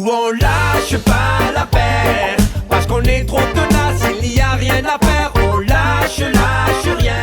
on lâche pas l'affaire, parce qu'on est trop tenace, il n'y a rien à faire, on lâche rien.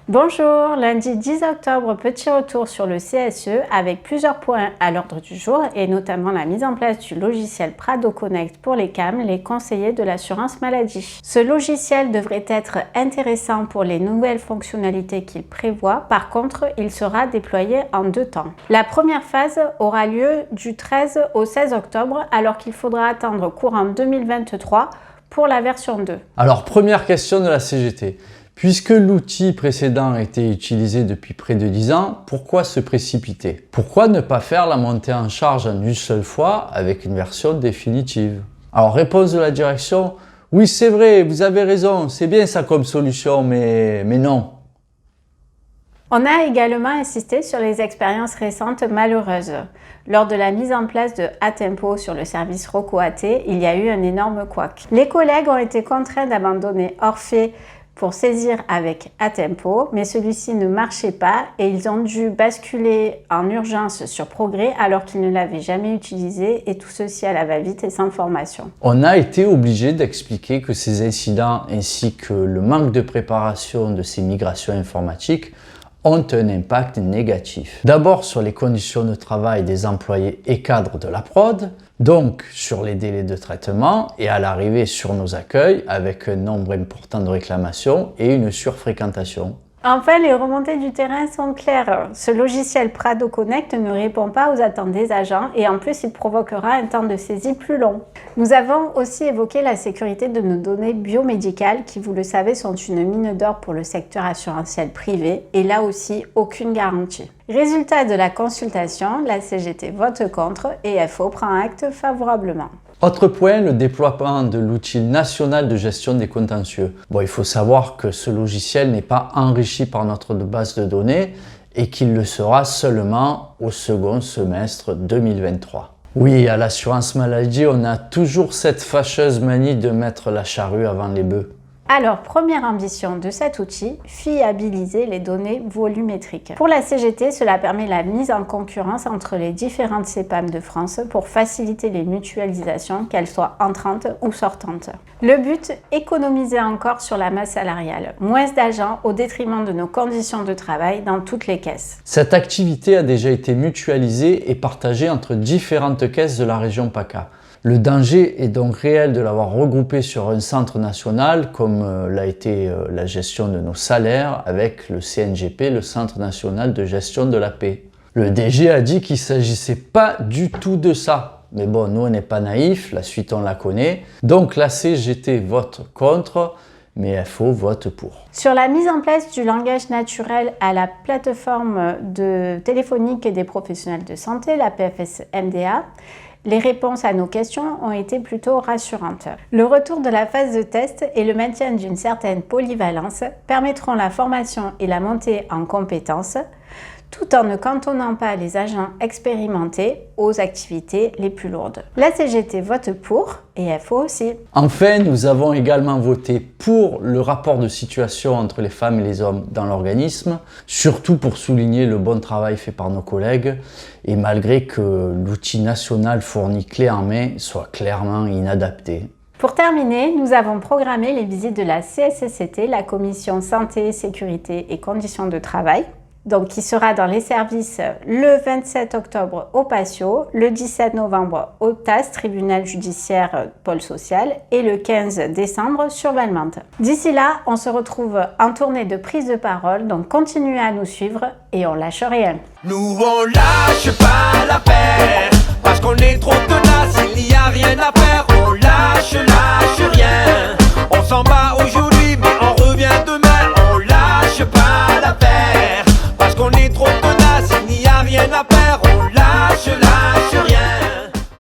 Bonjour, lundi 10 octobre, petit retour sur le CSE avec plusieurs points à l'ordre du jour et notamment la mise en place du logiciel Prado Connect pour les CAM, les conseillers de l'assurance maladie. Ce logiciel devrait être intéressant pour les nouvelles fonctionnalités qu'il prévoit, par contre il sera déployé en 2 temps. La première phase aura lieu du 13 au 16 octobre alors qu'il faudra attendre courant 2023 pour la version 2. Alors première question de la CGT. Puisque l'outil précédent a été utilisé depuis près de 10 ans, pourquoi se précipiter? Pourquoi ne pas faire la montée en charge en une seule fois avec une version définitive? Alors réponse de la direction, oui c'est vrai, vous avez raison, c'est bien ça comme solution, mais non. On a également insisté sur les expériences récentes malheureuses. Lors de la mise en place de Atempo sur le service RocoAT, il y a eu un énorme couac. Les collègues ont été contraints d'abandonner Orphée pour saisir avec Atempo, mais celui-ci ne marchait pas et ils ont dû basculer en urgence sur Progrès alors qu'ils ne l'avaient jamais utilisé et tout ceci à la va-vite et sans formation. On a été obligé d'expliquer que ces incidents ainsi que le manque de préparation de ces migrations informatiques ont un impact négatif. D'abord sur les conditions de travail des employés et cadres de la prod, donc sur les délais de traitement et à l'arrivée sur nos accueils avec un nombre important de réclamations et une surfréquentation. Enfin, les remontées du terrain sont claires. Ce logiciel Prado Connect ne répond pas aux attentes des agents et en plus, il provoquera un temps de saisie plus long. Nous avons aussi évoqué la sécurité de nos données biomédicales qui, vous le savez, sont une mine d'or pour le secteur assurantiel privé et là aussi, aucune garantie. Résultat de la consultation, la CGT vote contre et FO prend acte favorablement. Autre point, le déploiement de l'outil national de gestion des contentieux. Bon, il faut savoir que ce logiciel n'est pas enrichi par notre base de données et qu'il le sera seulement au second semestre 2023. Oui, à l'assurance maladie, on a toujours cette fâcheuse manie de mettre la charrue avant les bœufs. Alors, première ambition de cet outil, fiabiliser les données volumétriques. Pour la CGT, cela permet la mise en concurrence entre les différentes CPAM de France pour faciliter les mutualisations, qu'elles soient entrantes ou sortantes. Le but, économiser encore sur la masse salariale, moins d'agents au détriment de nos conditions de travail dans toutes les caisses. Cette activité a déjà été mutualisée et partagée entre différentes caisses de la région PACA. Le danger est donc réel de l'avoir regroupé sur un centre national comme l'a été la gestion de nos salaires avec le CNGP, le Centre national de gestion de la paix. Le DG a dit qu'il ne s'agissait pas du tout de ça. Mais bon, nous on n'est pas naïfs, la suite on la connaît. Donc la CGT vote contre, mais FO vote pour. Sur la mise en place du langage naturel à la plateforme téléphonique des professionnels de santé, la PFS-MDA, les réponses à nos questions ont été plutôt rassurantes. Le retour de la phase de test et le maintien d'une certaine polyvalence permettront la formation et la montée en compétences, tout en ne cantonnant pas les agents expérimentés aux activités les plus lourdes. La CGT vote pour et FO aussi. Enfin, nous avons également voté pour le rapport de situation entre les femmes et les hommes dans l'organisme, surtout pour souligner le bon travail fait par nos collègues et malgré que l'outil national fourni clé en main soit clairement inadapté. Pour terminer, nous avons programmé les visites de la CSSCT, la Commission Santé, Sécurité et Conditions de Travail, donc qui sera dans les services le 27 octobre au PATIO, le 17 novembre au TAS, Tribunal judiciaire pôle social, et le 15 décembre sur Valmante. D'ici là, on se retrouve en tournée de prise de parole, donc continuez à nous suivre et on lâche rien. Nous on lâche pas l'affaire, parce qu'on est trop